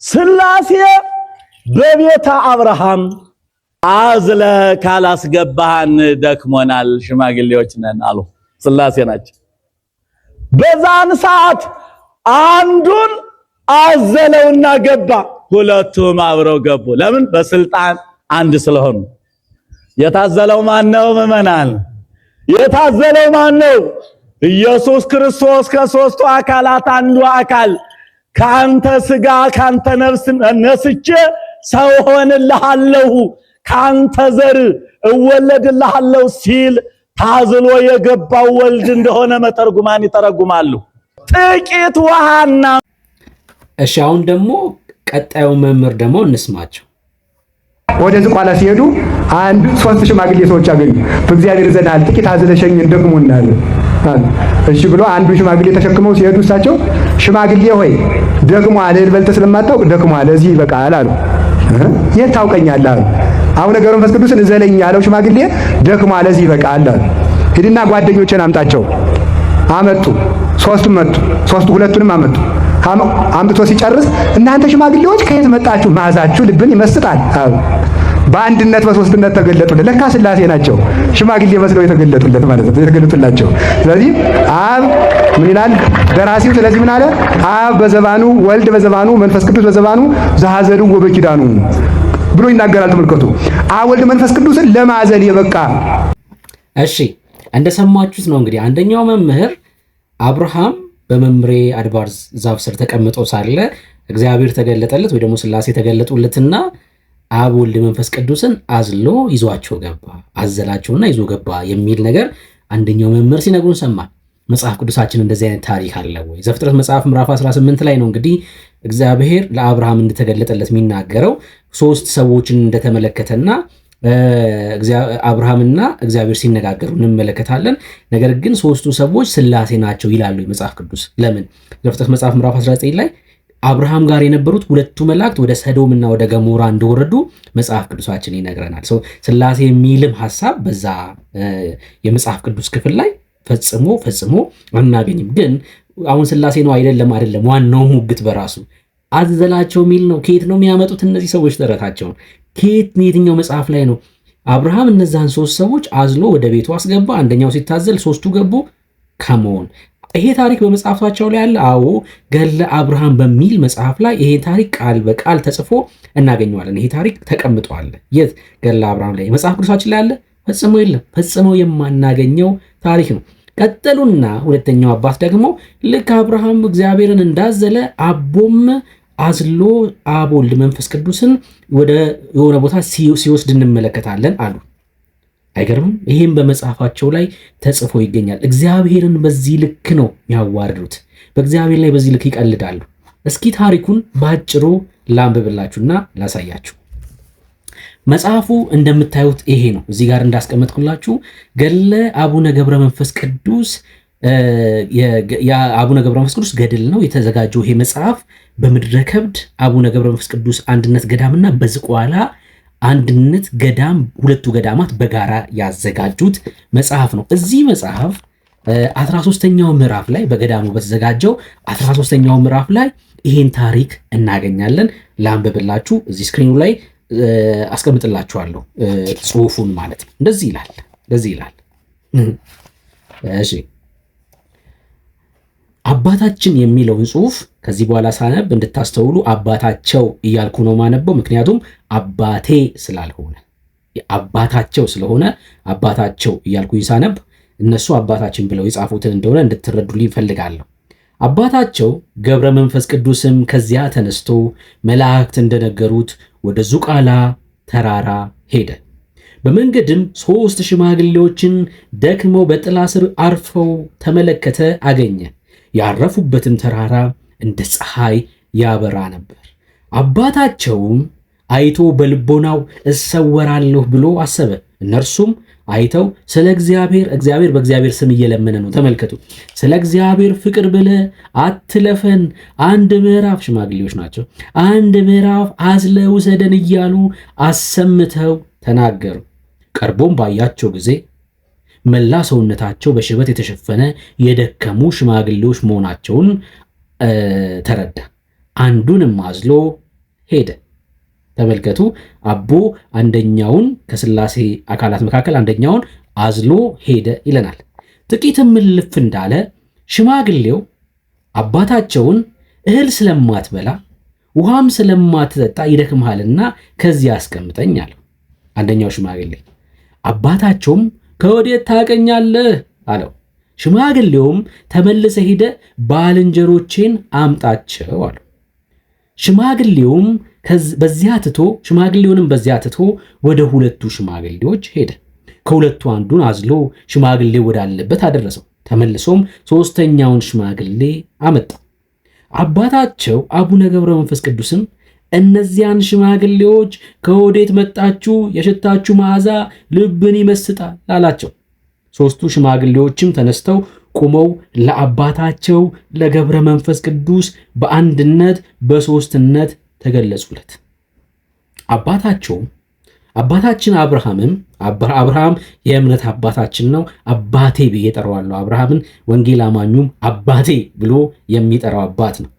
ስላሴ በቤተ አብርሃም አዝለ ካላስገባህን ደክሞናል ሽማግሌዎች ነን አሉ። ስላሴ ናቸው። በዛን ሰዓት አንዱን አዘለውና ገባ፣ ሁለቱም አብረው ገቡ። ለምን? በስልጣን አንድ ስለሆኑ። የታዘለው ማን ነው? ምዕመናን፣ የታዘለው ማን ነው? ኢየሱስ ክርስቶስ ከሦስቱ አካላት አንዱ አካል ካንተ ስጋ ካንተ ነፍስ ነስቼ ሰው ሆንልሃለሁ ካንተ ዘር እወለድልሃለሁ ሲል ታዝሎ የገባው ወልድ እንደሆነ መተርጉማን ይተረጉማሉ። ጥቂት ውሃና እሺ፣ አሁን ደግሞ ቀጣዩ መምህር ደግሞ እንስማቸው። ወደ ዝቋላ ሲሄዱ አንድ 3 ሽማግሌ ሰዎች አገኙ። በእግዚአብሔር ዘንድ ጥቂት አዝለሸኝ ደክሞናል። እሺ ብሎ አንዱ ሽማግሌ ተሸክመው ሲሄዱ እሳቸው ሽማግሌ ሆይ ደክሟል፣ እህል በልተህ ስለማታውቅ ደክሟል፣ እዚህ ይበቃል አሉ። የት ታውቀኛለህ አሉ። አቡነ ገብረ መንፈስ ቅዱስን እዘለኝ ያለው ሽማግሌ ደክሟል፣ እዚህ ይበቃል አሉ። ሂድና ጓደኞቼን አምጣቸው። አመጡ። ሶስቱም መጡ። ሁለቱንም አመጡ። አምጥቶ ሲጨርስ እናንተ ሽማግሌዎች ከየት መጣችሁ? ማዛችሁ ልብን ይመስጣል አሉ። በአንድነት በሶስትነት ተገለጡለት። ለካ ስላሴ ናቸው ሽማግሌ መስለው የተገለጡለት ማለት ነው፣ የተገለጡላቸው። ስለዚህ አብ ምን ይላል ደራሲው? ስለዚህ ምን አለ? አብ በዘባኑ ወልድ በዘባኑ መንፈስ ቅዱስ በዘባኑ ዘሐዘሉ ወበኪዳኑ ብሎ ይናገራል። ተመልከቱ፣ አብ ወልድ መንፈስ ቅዱስን ለማዘል የበቃ። እሺ እንደሰማችሁት ነው እንግዲህ አንደኛው መምህር አብርሃም በመምሬ አድባር ዛፍ ስር ተቀምጦ ሳለ እግዚአብሔር ተገለጠለት ወይ ደግሞ ስላሴ ተገለጡለትና አብ ወልድ መንፈስ ቅዱስን አዝሎ ይዟቸው ገባ፣ አዘላቸውና ይዞ ገባ የሚል ነገር አንደኛው መምህር ሲነግሩን ሰማን። መጽሐፍ ቅዱሳችን እንደዚህ አይነት ታሪክ አለ ወይ? ዘፍጥረት መጽሐፍ ምዕራፍ 18 ላይ ነው እንግዲህ እግዚአብሔር ለአብርሃም እንደተገለጠለት የሚናገረው 3 ሰዎችን እንደተመለከተና አብርሃምና እግዚአብሔር ሲነጋገሩ እንመለከታለን። ነገር ግን 3ቱ ሰዎች ስላሴ ናቸው ይላሉ መጽሐፍ ቅዱስ። ለምን? ዘፍጥረት መጽሐፍ ምዕራፍ 19 ላይ አብርሃም ጋር የነበሩት 2 መላእክት ወደ ሰዶምና ወደ ገሞራ እንደወረዱ መጽሐፍ ቅዱሳችን ይነግረናል። ስላሴ የሚልም ሐሳብ በዛ የመጽሐፍ ቅዱስ ክፍል ላይ ፈጽሞ አናገኝም። ግን አሁን ስላሴ ነው አይደለም ዋናው ሙግት በራሱ አዘላቸው የሚል ነው። ከየት ነው የሚያመጡት እነዚህ ሰዎች ተረታቸውን? የትኛው መጽሐፍ ላይ ነው? አብርሃም እነዛን 3 ሰዎች አዝሎ ወደ ቤቱ አስገባ። አንደኛው ሲታዘል 3ቱ ገቡ። ከመሆን ይሄ ታሪክ በመጽሐፋቸው ላይ አለ። አዎ ገድለ አብርሃም በሚል መጽሐፍ ላይ ይሄ ታሪክ ቃል በቃል ተጽፎ እናገኘዋለን። ይሄ ታሪክ ተቀምጧል። የት? ገድለ አብርሃም ላይ መጽሐፍ ቅዱሳችን ላይ አለ? ፈጽሞ የለም። ፈጽሞ የማናገኘው ታሪክ ነው። ቀጠሉና ሁለተኛው አባት ደግሞ ልክ አብርሃም እግዚአብሔርን እንዳዘለ አቦም አዝሎ አብ ወልድ መንፈስ ቅዱስን ወደ የሆነ ቦታ ሲወስድ እንመለከታለን አሉ። አይገርምም? ይህም በመጽሐፋቸው ላይ ተጽፎ ይገኛል። እግዚአብሔርን በዚህ ልክ ነው የሚያዋርዱት። በእግዚአብሔር ላይ በዚህ ልክ ይቀልዳሉ። እስኪ ታሪኩን ባጭሩ ላንብብላችሁና ላሳያችሁ። መጽሐፉ እንደምታዩት ይሄ ነው። እዚህ ጋር እንዳስቀመጥኩላችሁ ገድለ አቡነ ገብረ መንፈስ ቅዱስ የአቡነ ገብረ መንፈስ ቅዱስ ገድል ነው የተዘጋጀው። ይሄ መጽሐፍ በምድረ ከብድ አቡነ ገብረ መንፈስ ቅዱስ አንድነት ገዳምና በዝቋላ አንድነት ገዳም 2ቱ ገዳማት በጋራ ያዘጋጁት መጽሐፍ ነው። እዚህ መጽሐፍ 13ኛው ምዕራፍ ላይ በገዳሙ በተዘጋጀው 13ኛው ምዕራፍ ላይ ይሄን ታሪክ እናገኛለን። ላንብብላችሁ። እዚህ ስክሪኑ ላይ አስቀምጥላችኋለሁ ጽሑፉን ማለት ነው። እንደዚህ ይላል። እሺ አባታችን የሚለውን ጽሑፍ ከዚህ በኋላ ሳነብ እንድታስተውሉ አባታቸው እያልኩ ነው ማነበው። ምክንያቱም አባቴ ስላልሆነ አባታቸው ስለሆነ አባታቸው እያልኩኝ ሳነብ እነሱ አባታችን ብለው የጻፉትን እንደሆነ እንድትረዱልኝ እፈልጋለሁ። አባታቸው ገብረ መንፈስ ቅዱስም ከዚያ ተነስቶ መላእክት እንደነገሩት ወደ ዙቃላ ተራራ ሄደ። በመንገድም 3 ሽማግሌዎችን ደክመው በጥላ ስር አርፈው ተመለከተ፣ አገኘ። ያረፉበትም ተራራ እንደ ፀሐይ ያበራ ነበር። አባታቸውም አይቶ በልቦናው እሰወራለሁ ብሎ አሰበ። እነርሱም አይተው ስለ እግዚአብሔር በእግዚአብሔር ስም እየለመነ ነው። ተመልከቱ። ስለ እግዚአብሔር ፍቅር ብለህ አትለፈን፣ 1 ምዕራፍ ሽማግሌዎች ናቸው፣ 1 ምዕራፍ አዝለ ውሰደን እያሉ አሰምተው ተናገሩ። ቀርቦም ባያቸው ጊዜ መላ ሰውነታቸው በሽበት የተሸፈነ የደከሙ ሽማግሌዎች መሆናቸውን ተረዳ። አንዱንም አዝሎ ሄደ። ተመልከቱ፣ አቦ አንደኛውን ከሥላሴ አካላት መካከል አንደኛውን አዝሎ ሄደ ይለናል። ጥቂትም እልፍ እንዳለ ሽማግሌው አባታቸውን እህል ስለማትበላ ውሃም ስለማትጠጣ ይደክምሃልና ከዚያ አስቀምጠኝ አለው። አንደኛው ሽማግሌ አባታቸውም ከወዴት ታቀኛለህ አለው። ሽማግሌውም ተመልሰ ሄደ ባልንጀሮቼን አምጣቸው አለው። ሽማግሌውንም በዚያ ትቶ ወደ ሁለቱ ሽማግሌዎች ሄደ። ከሁለቱ አንዱን አዝሎ ሽማግሌው ወዳለበት አደረሰው። ተመልሶም ሦስተኛውን ሽማግሌ አመጣ። አባታቸው አቡነ ገብረ መንፈስ ቅዱስም እነዚያን ሽማግሌዎች ከወዴት መጣችሁ? የሽታችሁ መዓዛ ልብን ይመስጣል አላቸው። ሦስቱ ሽማግሌዎችም ተነስተው ቆመው ለአባታቸው ለገብረ መንፈስ ቅዱስ በአንድነት በሦስትነት ተገለጹለት። አባታችን አብርሃም የእምነት አባታችን ነው፣ አባቴ ብዬ እጠራዋለሁ። አብርሃምን ወንጌል አማኙም አባቴ ብሎ የሚጠራው አባት ነው።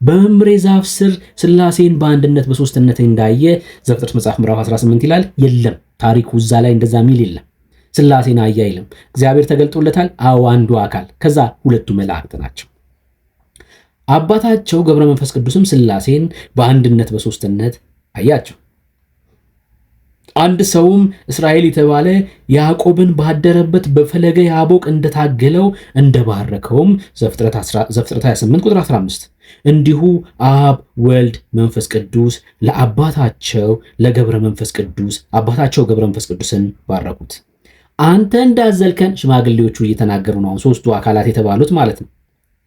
በመምሬ ዛፍ ስር ሥላሴን በአንድነት በሦስትነት እንዳየ ዘፍጥረት መጽሐፍ ምዕራፍ 18 ይላል። የለም ታሪኩ እዛ ላይ እንደዛ ሚል የለም። ሥላሴን አየ አይልም። እግዚአብሔር ተገልጦለታል። አዎ አንዱ አካል፣ ከዛ ሁለቱ መላእክት ናቸው። አባታቸው ገብረ መንፈስ ቅዱስም ሥላሴን በአንድነት በሦስትነት አያቸው። አንድ ሰውም እስራኤል የተባለ ያዕቆብን ባደረበት በፈለገ ያቦቅ እንደታገለው እንደባረከውም ዘፍጥረት 28 ቁጥር 15 እንዲሁ አብ ወልድ መንፈስ ቅዱስ ለአባታቸው ለገብረ መንፈስ ቅዱስ አባታቸው ገብረ መንፈስ ቅዱስን ባረኩት። አንተ እንዳዘልከን ሽማግሌዎቹ እየተናገሩ ነው። ሦስቱ አካላት የተባሉት ማለት ነው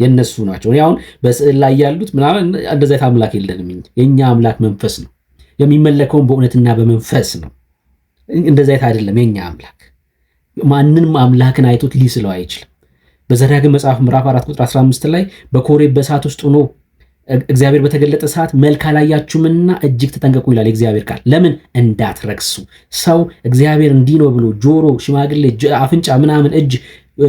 የነሱ ናቸው። አሁን በስዕል ላይ ያሉት ምናምን እንደዛ አምላክ የለንም። የኛ አምላክ መንፈስ ነው። የሚመለከውን በእውነትና በመንፈስ ነው። እንደዛ አይደለም። የኛ አምላክ ማንንም አምላክን አይቶት ሊስለው አይችልም። በዘዳግም መጽሐፍ ምዕራፍ 4 ቁጥር 15 ላይ በኮሬብ በእሳት ውስጥ ሆኖ እግዚአብሔር በተገለጠ ሰዓት መልክ አላያችሁምና እጅግ ተጠንቀቁ ይላል የእግዚአብሔር ቃል። ለምን? እንዳትረክሱ። ሰው እግዚአብሔር እንዲህ ነው ብሎ ጆሮ፣ ሽማግሌ፣ አፍንጫ፣ ምናምን እጅ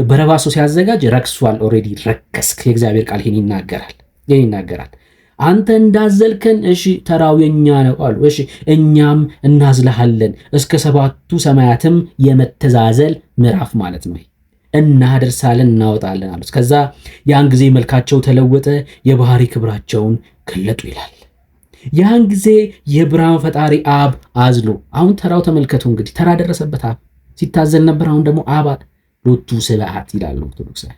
በረባሶ ሲያዘጋጅ ረክሷል። ኦልሬዲ ረከስክ። የእግዚአብሔር ቃል ይሄን ይናገራል። አንተ እንዳዘልከን እሺ፣ ተራው የኛ ነው አሉ። እሺ እኛም እናዝልሃለን እስከ 7ቱ ሰማያትም የመተዛዘል ምዕራፍ ማለት ነው እናደርሳለን እናወጣለን አሉት። ከዛ ያን ጊዜ መልካቸው ተለወጠ፣ የባህሪ ክብራቸውን ገለጡ ይላል። ያን ጊዜ የብርሃን ፈጣሪ አብ አዝሎ፣ አሁን ተራው ተመልከቱ እንግዲህ ተራ ደረሰበት። አብ ሲታዘል ነበር። አሁን ደግሞ አብ ሎቱ ስብሐት ይላል ኦርቶዶክስ ላይ።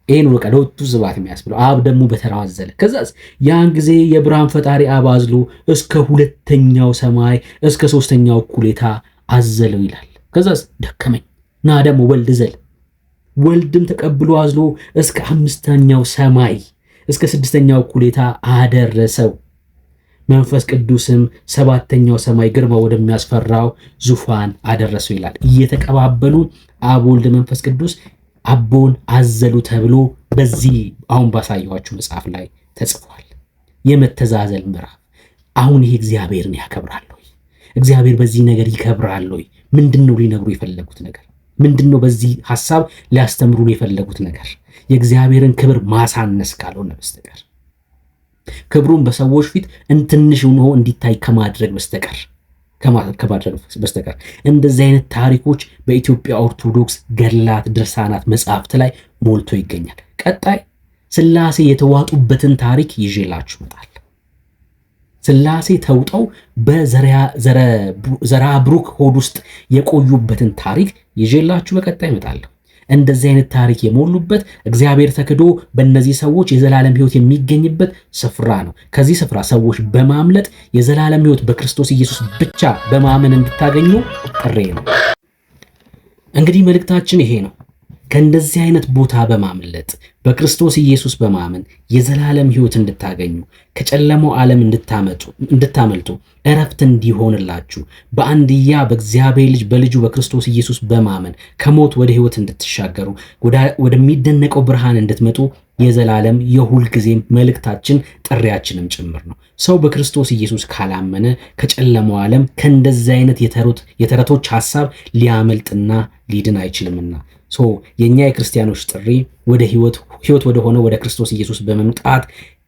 ይሄን ወቀ ሎቱ ስብሐት የሚያስብለው አብ ደግሞ በተራው አዘለ። ከዛስ ያን ጊዜ የብርሃን ፈጣሪ አብ አዝሎ እስከ 2ኛው ሰማይ እስከ 3ኛው እኩሌታ አዘለው ይላል። ከዛስ ደከመኝ ና ደግሞ ወልድ ዘል፣ ወልድም ተቀብሎ አዝሎ እስከ 5ኛው ሰማይ እስከ 6ኛው እኩሌታ አደረሰው። መንፈስ ቅዱስም 7ኛው ሰማይ ግርማ ወደሚያስፈራው ዙፋን አደረሰው ይላል። እየተቀባበሉ አብ ወልድ መንፈስ ቅዱስ አቦን አዘሉ ተብሎ በዚህ አሁን ባሳየኋችሁ መጽሐፍ ላይ ተጽፏል። የመተዛዘል ምዕራፍ። አሁን ይሄ እግዚአብሔርን ያከብራል ወይ? እግዚአብሔር በዚህ ነገር ይከብራል ወይ? ምንድነው ሊነግሩ የፈለጉት ነገር? ምንድነው በዚህ ሐሳብ ሊያስተምሩን የፈለጉት ነገር? የእግዚአብሔርን ክብር ማሳነስ ካልሆነ በስተቀር ክብሩን በሰዎች ፊት ትንሽ ሆኖ እንዲታይ ከማድረግ በስተቀር እንደዚህ አይነት ታሪኮች በኢትዮጵያ ኦርቶዶክስ ገድላት፣ ድርሳናት፣ መጽሐፍት ላይ ሞልቶ ይገኛል። ቀጣይ ሥላሴ የተዋጡበትን ታሪክ ይዤላችሁ እመጣለሁ። ሥላሴ ተውጠው በዘራ ብሩክ ሆድ ውስጥ የቆዩበትን ታሪክ ይዤላችሁ በቀጣይ እመጣለሁ። እንደዚህ አይነት ታሪክ የሞሉበት እግዚአብሔር ተክዶ በእነዚህ ሰዎች የዘላለም ሕይወት የሚገኝበት ስፍራ ነው። ከዚህ ስፍራ ሰዎች በማምለጥ የዘላለም ሕይወት በክርስቶስ ኢየሱስ ብቻ በማመን እንድታገኙ ጥሬ ነው። እንግዲህ መልእክታችን ይሄ ነው። ከእንደዚህ አይነት ቦታ በማምለጥ በክርስቶስ ኢየሱስ በማመን የዘላለም ሕይወት እንድታገኙ ከጨለማው ዓለም እንድታመልጡ እረፍት እንዲሆንላችሁ በአንድያ በእግዚአብሔር ልጅ በልጁ በክርስቶስ ኢየሱስ በማመን ከሞት ወደ ሕይወት እንድትሻገሩ ወደሚደነቀው ብርሃን እንድትመጡ የዘላለም የሁል ጊዜም መልእክታችን ጥሪያችንም ጭምር ነው። ሰው በክርስቶስ ኢየሱስ ካላመነ ከጨለማው ዓለም ከእንደዚህ አይነት የተረቶች ሐሳብ ሊያመልጥና ሊድን አይችልምና የኛ የክርስቲያኖች ጥሪ ወደ ሕይወት ወደ ሆነ ወደ ክርስቶስ ኢየሱስ በመምጣት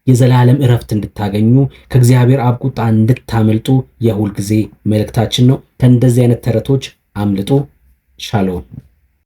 የዘላለም እረፍት እንድታገኙ ከእግዚአብሔር አብ ቁጣ እንድታመልጡ የሁል ጊዜ መልእክታችን ነው። ከእንደዚህ አይነት ተረቶች አምልጡ። ሻሎም